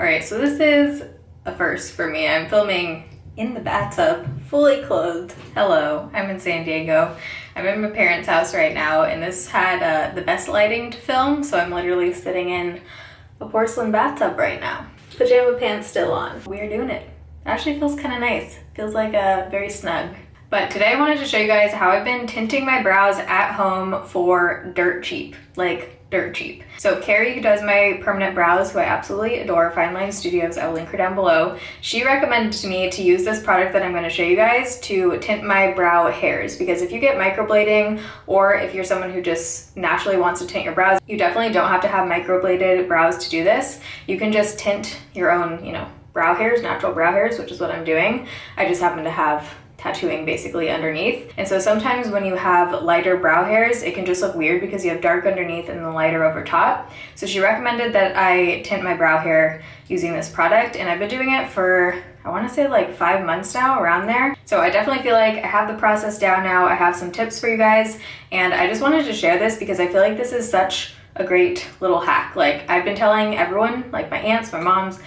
Alright, so this is a first for me. I'm filming in the bathtub, fully clothed. Hello, I'm in San Diego. I'm in my parents' house right now, and this had the best lighting to film, so I'm literally sitting in a porcelain bathtub right now. Pajama pants still on. We are doing it. It actually feels kind of nice. Feels like very snug. But today I wanted to show you guys how I've been tinting my brows at home for dirt cheap. Like, dirt cheap. So Carrie, who does my permanent brows, who I absolutely adore, Fine Line Studios, I will link her down below, she recommended to me to use this product that I'm going to show you guys to tint my brow hairs, because if you get microblading, or if you're someone who just naturally wants to tint your brows, you definitely don't have to have microbladed brows to do this. You can just tint your own, brow hairs, natural brow hairs, which is what I'm doing. I just happen to have tattooing basically underneath. And so sometimes when you have lighter brow hairs, it can just look weird because you have dark underneath and the lighter over top. So she recommended that I tint my brow hair using this product, and I've been doing it for, I want to say like 5 months now, around there. So I definitely feel like I have the process down now. I have some tips for you guys, and I just wanted to share this because I feel like this is such a great little hack. Like, I've been telling everyone, like my aunts, my moms,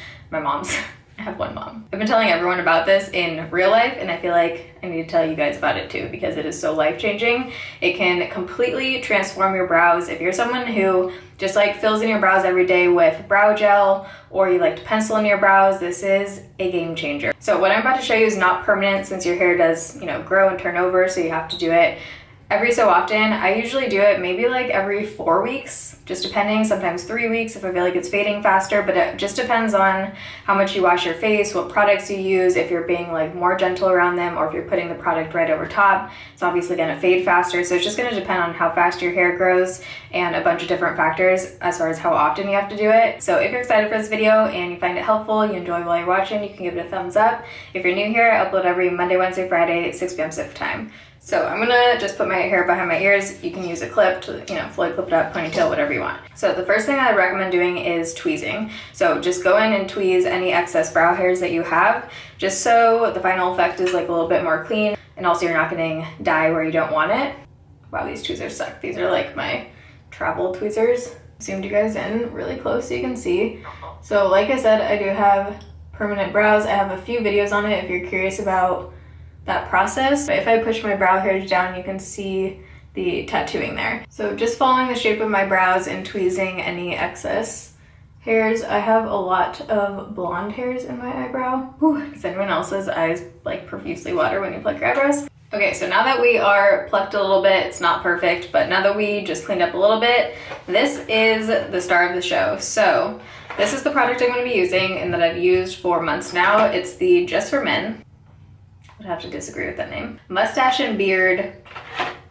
I have one mom. I've been telling everyone about this in real life, and I feel like I need to tell you guys about it too because it is so life-changing. It can completely transform your brows. If you're someone who just like fills in your brows every day with brow gel, or you like to pencil in your brows, this is a game changer. So what I'm about to show you is not permanent, since your hair does, grow and turn over, so you have to do it every so often. I usually do it maybe like every 4 weeks, just depending, sometimes 3 weeks if I feel like it's fading faster, but it just depends on how much you wash your face, what products you use, if you're being like more gentle around them, or if you're putting the product right over top. It's obviously gonna fade faster, so it's just gonna depend on how fast your hair grows and a bunch of different factors as far as how often you have to do it. So if you're excited for this video and you find it helpful, you enjoy while you're watching, you can give it a thumbs up. If you're new here, I upload every Monday, Wednesday, Friday at 6 p.m. Pacific time. So I'm gonna just put my hair behind my ears. You can use a clip to, Floyd clip it up, ponytail, whatever you want. So the first thing I recommend doing is tweezing. So just go in and tweeze any excess brow hairs that you have, just so the final effect is like a little bit more clean, and also you're not getting dye where you don't want it. Wow, these tweezers suck. These are like my travel tweezers. Zoomed you guys in really close so you can see. So like I said, I do have permanent brows. I have a few videos on it if you're curious about that process. If I push my brow hairs down, you can see the tattooing there. So just following the shape of my brows and tweezing any excess hairs. I have a lot of blonde hairs in my eyebrow. Whew, does anyone else's eyes like profusely water when you pluck your eyebrows? Okay, so now that we are plucked a little bit, it's not perfect, but now that we just cleaned up a little bit, this is the star of the show. So this is the product I'm gonna be using and that I've used for months now. It's the Just for Men, I'd have to disagree with that name, Mustache and Beard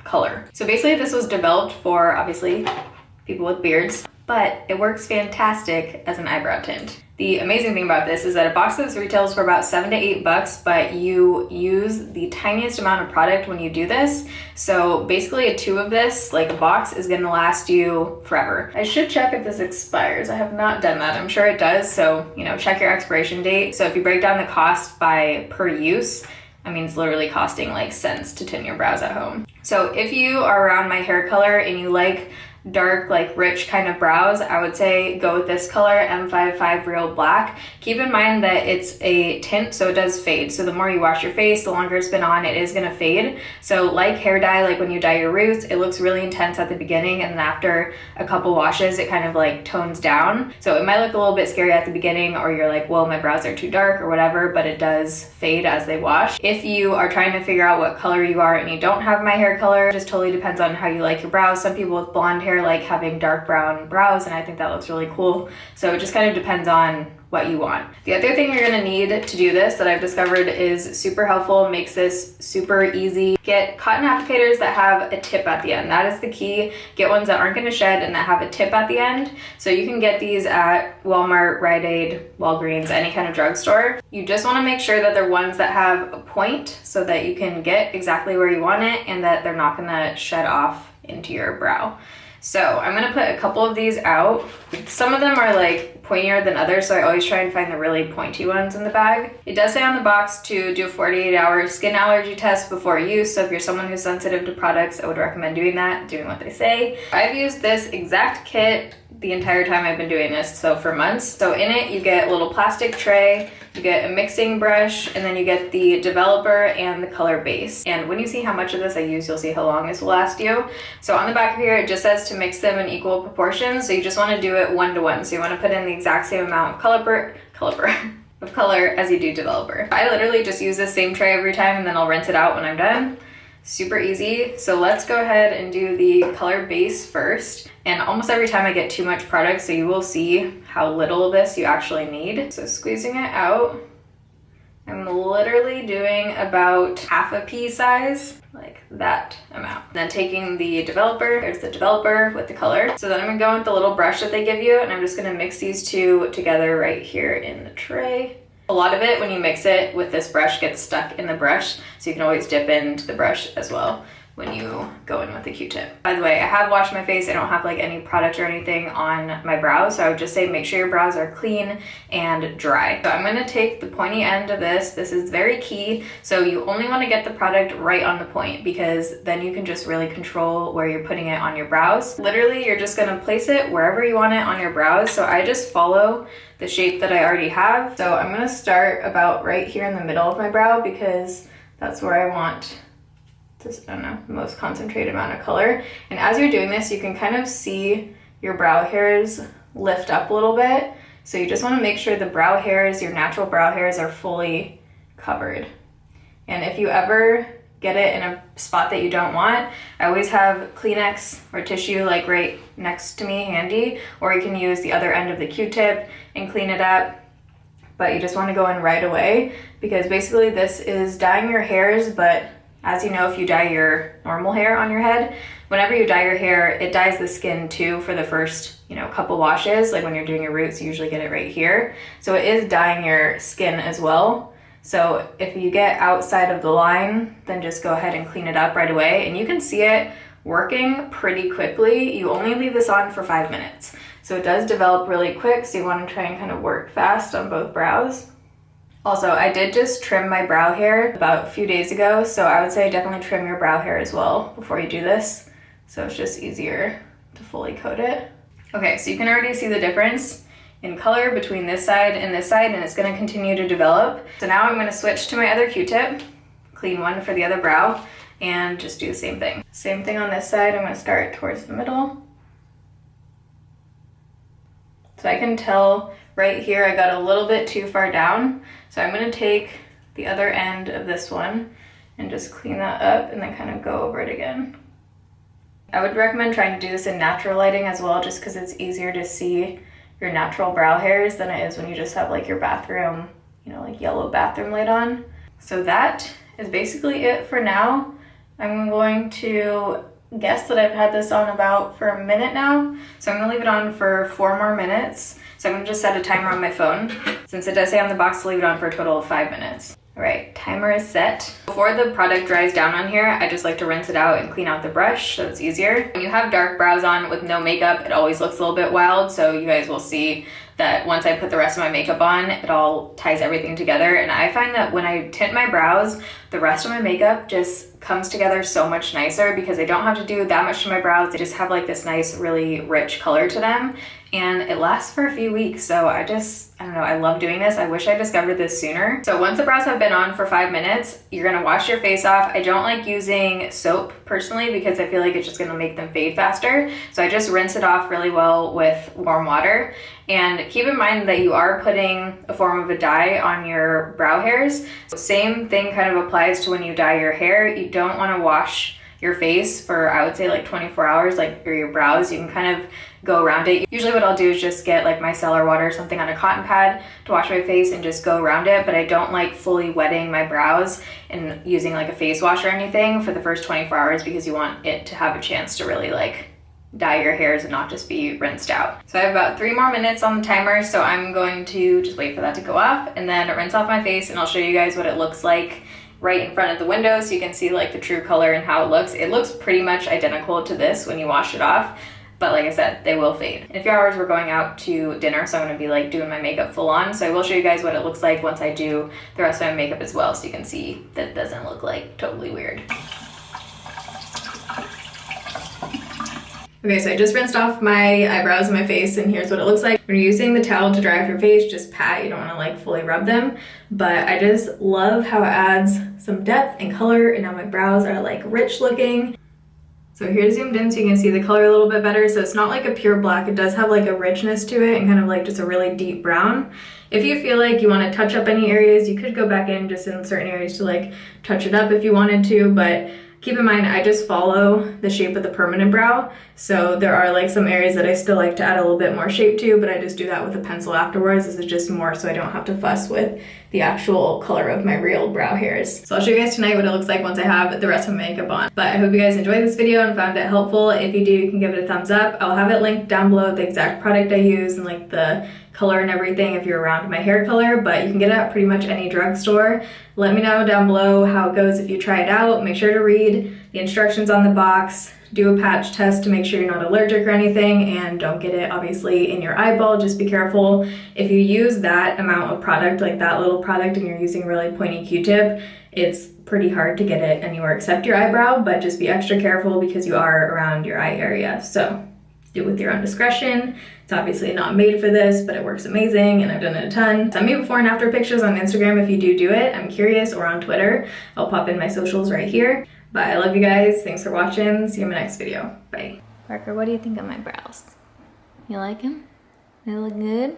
Color. So basically this was developed for, obviously, people with beards, but it works fantastic as an eyebrow tint. The amazing thing about this is that a box of this retails for about $7 to $8, but you use the tiniest amount of product when you do this. So basically a tube of this, like a box, is gonna last you forever. I should check if this expires. I have not done that. I'm sure it does, so check your expiration date. So if you break down the cost by per use, I mean, it's literally costing like cents to tint your brows at home. So if you are around my hair color and you like dark, like rich kind of brows, I would say go with this color, M55 Real Black. Keep in mind that it's a tint, so it does fade. So the more you wash your face, the longer it's been on, it is gonna fade. So like hair dye, like when you dye your roots, it looks really intense at the beginning, and then after a couple washes, it kind of like tones down. So it might look a little bit scary at the beginning, or you're like, well, my brows are too dark or whatever, but it does fade as they wash. If you are trying to figure out what color you are and you don't have my hair color, it just totally depends on how you like your brows. Some people with blonde hair like having dark brown brows, and I think that looks really cool. So it just kind of depends on what you want. The other thing you're gonna need to do this that I've discovered is super helpful, makes this super easy. Get cotton applicators that have a tip at the end. That is the key. Get ones that aren't gonna shed and that have a tip at the end. So you can get these at Walmart, Rite Aid, Walgreens, any kind of drugstore. You just wanna make sure that they're ones that have a point so that you can get exactly where you want it and that they're not gonna shed off into your brow. So I'm gonna put a couple of these out. Some of them are like pointier than others, so I always try and find the really pointy ones in the bag. It does say on the box to do a 48-hour skin allergy test before use, so if you're someone who's sensitive to products, I would recommend doing that, doing what they say. I've used this exact kit the entire time I've been doing this, so for months. So in it, you get a little plastic tray, you get a mixing brush, and then you get the developer and the color base. And when you see how much of this I use, you'll see how long this will last you. So on the back of here, it just says to mix them in equal proportions. So you just want to do it 1-to-1. So you want to put in the exact same amount of color as you do developer. I literally just use this same tray every time, and then I'll rinse it out when I'm done. Super easy. So let's go ahead and do the color base first. And almost every time I get too much product, so you will see how little of this you actually need. So squeezing it out, I'm literally doing about half a pea size, like that amount. Then taking the developer, there's the developer with the color. So then I'm gonna go with the little brush that they give you, and I'm just gonna mix these two together right here in the tray. A lot of it, when you mix it with this brush, gets stuck in the brush, so you can always dip into the brush as well when you go in with the Q-tip. By the way, I have washed my face. I don't have like any product or anything on my brows, so I would just say make sure your brows are clean and dry. So I'm gonna take the pointy end of this. This is very key. So you only wanna get the product right on the point, because then you can just really control where you're putting it on your brows. Literally, you're just gonna place it wherever you want it on your brows. So I just follow the shape that I already have. So I'm gonna start about right here in the middle of my brow, because that's where I want just, I don't know, the most concentrated amount of color. And as you're doing this, you can kind of see your brow hairs lift up a little bit. So you just want to make sure the brow hairs, your natural brow hairs, are fully covered. And if you ever get it in a spot that you don't want, I always have Kleenex or tissue like right next to me handy, or you can use the other end of the Q-tip and clean it up. But you just want to go in right away, because basically this is dyeing your hairs. But as you know, if you dye your normal hair on your head, whenever you dye your hair, it dyes the skin too for the first, couple washes. Like when you're doing your roots, you usually get it right here. So it is dyeing your skin as well. So if you get outside of the line, then just go ahead and clean it up right away. And you can see it working pretty quickly. You only leave this on for 5 minutes. So it does develop really quick. So you want to try and kind of work fast on both brows. Also, I did just trim my brow hair about a few days ago, so I would say definitely trim your brow hair as well before you do this, so it's just easier to fully coat it. Okay, so you can already see the difference in color between this side, and it's going to continue to develop. So now I'm going to switch to my other Q-tip, clean one for the other brow, and just do the same thing. Same thing on this side. I'm going to start towards the middle. So I can tell right here I got a little bit too far down. So I'm going to take the other end of this one and just clean that up, and then kind of go over it again. I would recommend trying to do this in natural lighting as well, just because it's easier to see your natural brow hairs than it is when you just have like your bathroom, like yellow bathroom light on. So that is basically it for now. I'm going to guess that I've had this on about for a minute now. So I'm gonna leave it on for 4 more minutes. So I'm gonna just set a timer on my phone, since it does say on the box to leave it on for a total of 5 minutes. All right, timer is set. Before the product dries down on here, I just like to rinse it out and clean out the brush so it's easier. When you have dark brows on with no makeup, it always looks a little bit wild. So you guys will see that once I put the rest of my makeup on, it all ties everything together. And I find that when I tint my brows, the rest of my makeup just comes together so much nicer, because I don't have to do that much to my brows. They just have like this nice, really rich color to them. And it lasts for a few weeks. So I don't know, I love doing this. I wish I discovered this sooner. So once the brows have been on for 5 minutes, you're gonna wash your face off. I don't like using soap personally, because I feel like it's just gonna make them fade faster. So I just rinse it off really well with warm water. And keep in mind that you are putting a form of a dye on your brow hairs. So same thing kind of applies to when you dye your hair. You don't wanna wash your face for, I would say, like 24 hours, like for your brows. You can kind of go around it. Usually what I'll do is just get like micellar water or something on a cotton pad to wash my face and just go around it, but I don't like fully wetting my brows and using like a face wash or anything for the first 24 hours, because you want it to have a chance to really like dye your hairs and not just be rinsed out. So I have about 3 more minutes on the timer, so I'm going to just wait for that to go off and then rinse off my face, and I'll show you guys what it looks like right in front of the window so you can see like the true color and how it looks. It looks pretty much identical to this when you wash it off, but like I said, they will fade. In a few hours we're going out to dinner, so I'm gonna be like doing my makeup full on. So I will show you guys what it looks like once I do the rest of my makeup as well, so you can see that it doesn't look like totally weird. Okay, so I just rinsed off my eyebrows and my face, and here's what it looks like. When you're using the towel to dry off your face, just pat. You don't want to like fully rub them. But I just love how it adds some depth and color, and now my brows are like rich looking. So here's zoomed in so you can see the color a little bit better. So it's not like a pure black. It does have like a richness to it and kind of like just a really deep brown. If you feel like you want to touch up any areas, you could go back in just in certain areas to like touch it up if you wanted to, but keep in mind, I just follow the shape of the permanent brow. So there are like some areas that I still like to add a little bit more shape to, but I just do that with a pencil afterwards. This is just more so I don't have to fuss with the actual color of my real brow hairs. So I'll show you guys tonight what it looks like once I have the rest of my makeup on. But I hope you guys enjoyed this video and found it helpful. If you do, you can give it a thumbs up. I'll have it linked down below, the exact product I use and like the color and everything if you're around my hair color, but you can get it at pretty much any drugstore. Let me know down below how it goes if you try it out. Make sure to read the instructions on the box, do a patch test to make sure you're not allergic or anything, and don't get it obviously in your eyeball. Just be careful. If you use that amount of product, like that little product, and you're using a really pointy Q-tip, it's pretty hard to get it anywhere except your eyebrow, but just be extra careful because you are around your eye area. So do it with your own discretion. It's obviously not made for this, but it works amazing and I've done it a ton. Send me before and after pictures on Instagram if you do it. I'm curious, or on Twitter. I'll pop in my socials right here. But I love you guys. Thanks for watching. See you in my next video. Bye. Parker, what do you think of my brows? You like them? They look good?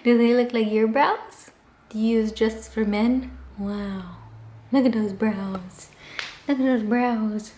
Do they look like your brows? Do you use just for men? Wow. Look at those brows. Look at those brows.